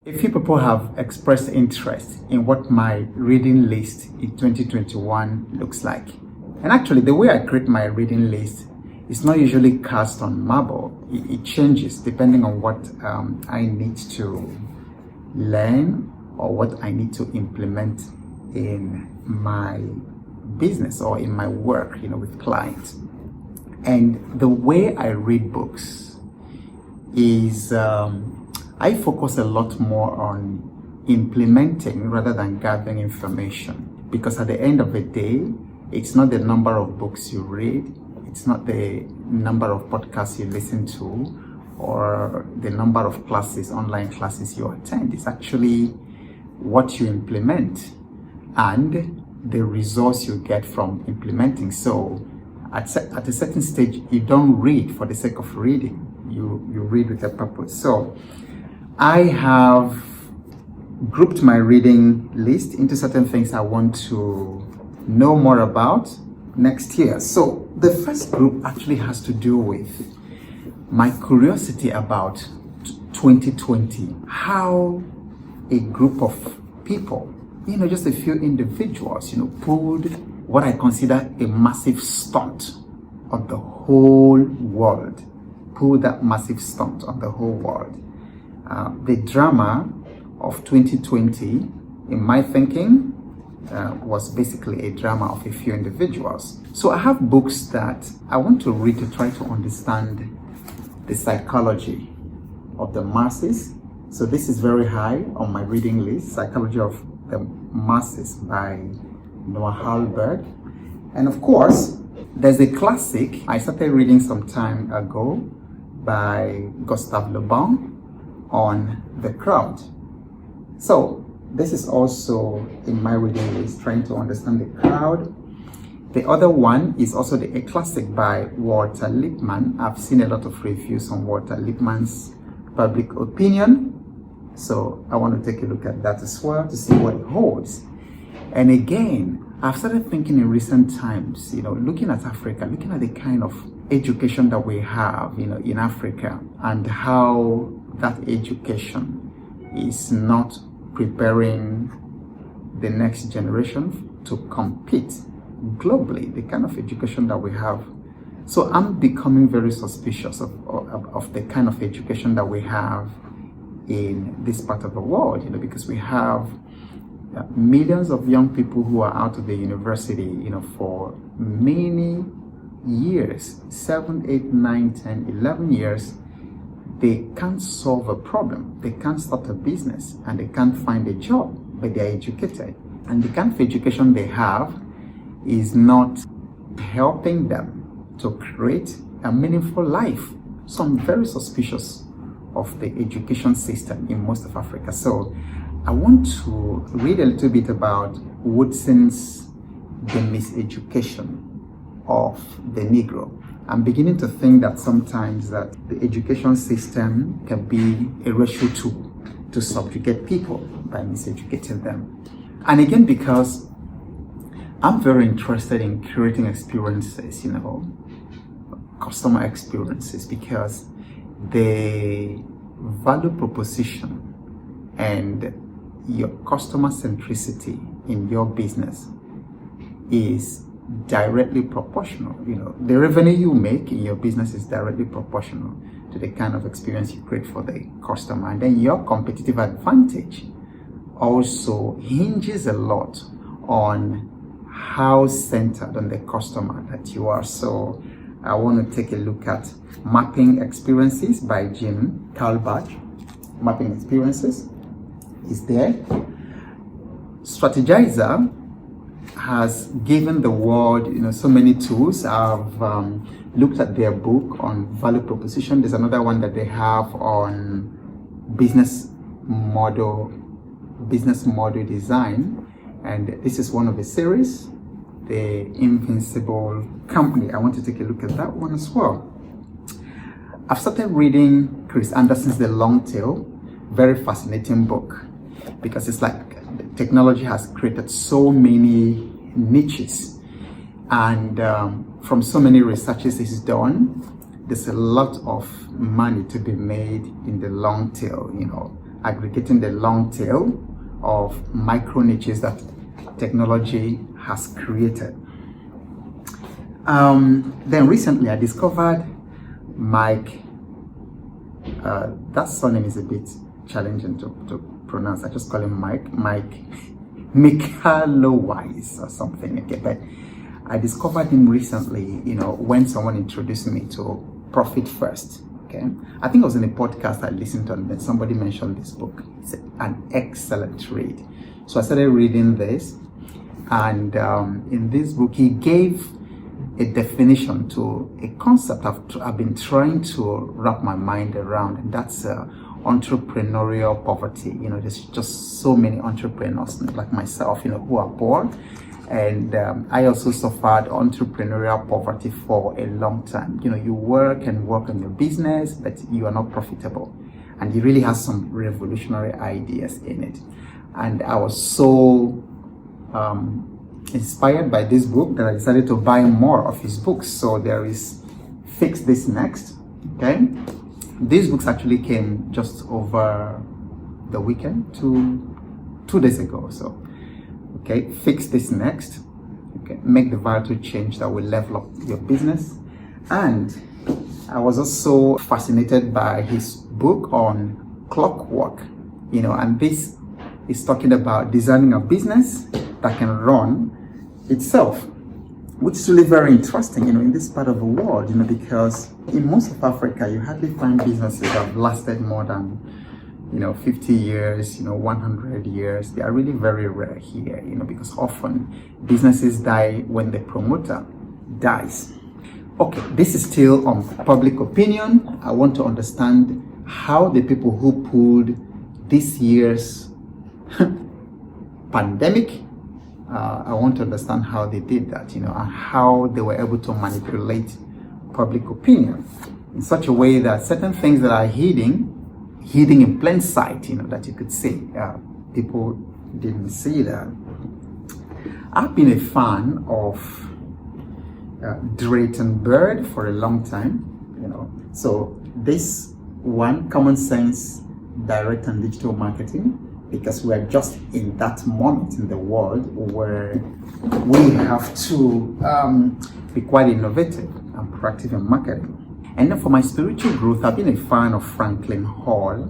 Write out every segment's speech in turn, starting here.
A few people have expressed interest in what my reading list in 2021 looks like. And actually, the way I create my reading list is not usually cast on marble. It changes depending on what I need to learn or what I need to implement in my business or in my work, with clients. And the way I read books is I focus a lot more on implementing rather than gathering information, because at the end of the day, it's not the number of books you read, it's not the number of podcasts you listen to, or the number of classes, online classes you attend. It's actually what you implement and the results you get from implementing. So at a certain stage, you don't read for the sake of reading. You read with a purpose. So I have grouped my reading list into certain things I want to know more about next year. So the first group actually has to do with my curiosity about 2020. How a group of people, just a few individuals, pulled what I consider a massive stunt on the whole world. Pulled that massive stunt on the whole world. The drama of 2020, in my thinking, was basically a drama of a few individuals. So I have books that I want to read to try to understand the psychology of the masses. So this is very high on my reading list, Psychology of the Masses by Noah Halberg. And of course, there's a classic I started reading some time ago by Gustave Le Bon on The Crowd. So this is also in my reading list, trying to understand the crowd. The other one is also a classic by Walter Lippmann. I've seen a lot of reviews on Walter Lippmann's Public Opinion. So I want to take a look at that as well to see what it holds. And again, I've started thinking in recent times, looking at Africa, looking at the kind of education that we have, in Africa, and how that education is not preparing the next generation to compete globally, the kind of education that we have. So I'm becoming very suspicious of the kind of education that we have in this part of the world, because we have millions of young people who are out of the university, for many years, 7, 8, 9, 10, 11 years. They can't solve a problem, they can't start a business, and they can't find a job, but they're educated. And the kind of education they have is not helping them to create a meaningful life. So I'm very suspicious of the education system in most of Africa. So I want to read a little bit about Woodson's The Miseducation of the Negro. I'm beginning to think that sometimes that the education system can be a racial tool to subjugate people by miseducating them. And again, because I'm very interested in creating experiences, customer experiences, because the value proposition and your customer centricity in your business is directly proportional. The revenue you make in your business is directly proportional to the kind of experience you create for the customer. And then your competitive advantage also hinges a lot on how centered on the customer that you are. So I want to take a look at Mapping Experiences by Jim Kalbach. Mapping Experiences is there. Strategizer has given the world, so many tools. I've looked at their book on value proposition. There's another one that they have on business model design, and this is one of the series, The Invincible Company. I want to take a look at that one as well. I've started reading Chris Anderson's The Long Tail. Very fascinating book, because it's like technology has created so many niches, and from so many researches he's done, there's a lot of money to be made in the long tail, aggregating the long tail of micro niches that technology has created. Then recently I discovered Mike. That surname is a bit challenging to pronounce. I just call him Mike Michalowicz or something. Okay, but I discovered him recently, when someone introduced me to Profit First. Okay, I think it was in a podcast I listened to, and then somebody mentioned this book. It's an excellent read. So I started reading this, and in this book, he gave a definition to a concept I've been trying to wrap my mind around, and that's entrepreneurial poverty. There's just so many entrepreneurs like myself, who are poor. And I also suffered entrepreneurial poverty for a long time. You work on your business, but you are not profitable. And he really has some revolutionary ideas in it. And I was so inspired by this book that I decided to buy more of his books. So there is Fix This Next. Okay. These books actually came just over the weekend, two days ago. So, okay, Fix This Next. Okay, make the vital change that will level up your business. And I was also fascinated by his book on Clockwork. And this is talking about designing a business that can run itself, which is really very interesting, in this part of the world, because in most of Africa, you hardly find businesses that have lasted more than, 50 years, 100 years. They are really very rare here, because often businesses die when the promoter dies. Okay, this is still on public opinion. I want to understand how the people who pulled this year's pandemic, I want to understand how they did that, and how they were able to manipulate public opinion in such a way that certain things that are hidden in plain sight, that you could see, people didn't see that. I've been a fan of Drayton Bird for a long time, So this one, Common Sense Direct and Digital Marketing, because we are just in that moment in the world where we have to be quite innovative and proactive in marketing. And then for my spiritual growth, I've been a fan of Franklin Hall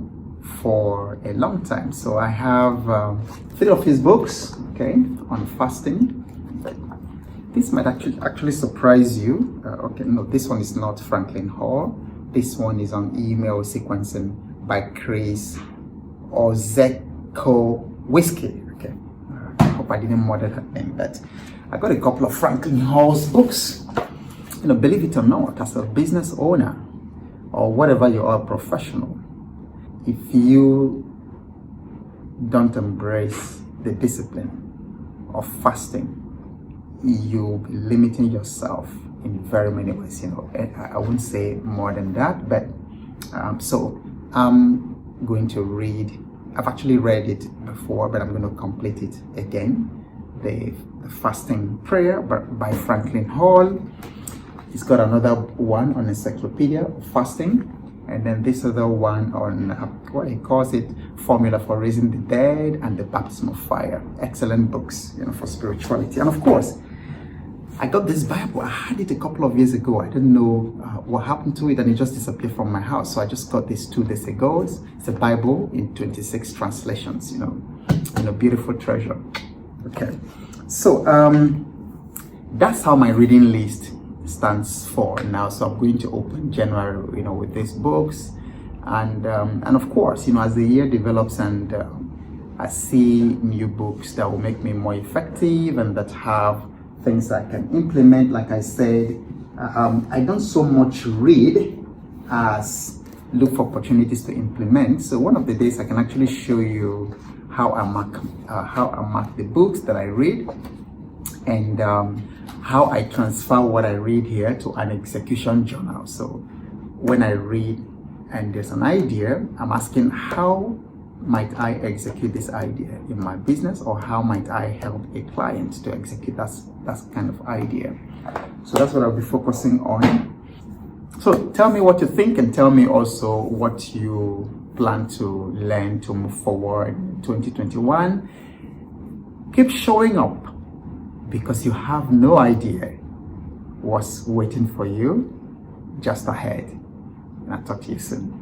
for a long time. So I have 3 of his books, okay, on fasting. This might actually surprise you. Okay, no, this one is not Franklin Hall. This one is on email sequencing by Chris Whiskey. Okay, I hope I didn't murder that name, but I got a couple of Franklin Hall's books. Believe it or not, as a business owner or whatever you are, professional, if you don't embrace the discipline of fasting, you'll be limiting yourself in very many ways. I wouldn't say more than that, but so I'm going to read. I've actually read it before, but I'm going to complete it again. The Fasting Prayer by Franklin Hall. He's got another one on Encyclopedia of Fasting, and then this other one on what he calls it, Formula for Raising the Dead and the Baptism of Fire. Excellent books, for spirituality. And of course, I got this Bible. I had it a couple of years ago. I didn't know what happened to it, and it just disappeared from my house. So I just got this 2 days ago. It's a Bible in 26 translations. Beautiful treasure. Okay, so that's how my reading list stands for now. So I'm going to open January, with these books, and of course, as the year develops and I see new books that will make me more effective and that have things I can implement. Like I said, I don't so much read as look for opportunities to implement. So one of the days I can actually show you how I mark the books that I read, and how I transfer what I read here to an execution journal. So when I read and there's an idea, I'm asking, how might I execute this idea in my business, or how might I help a client to execute that kind of idea? So that's what I'll be focusing on. So tell me what you think, and tell me also what you plan to learn to move forward in 2021, keep showing up, because you have no idea what's waiting for you just ahead. And I'll talk to you soon.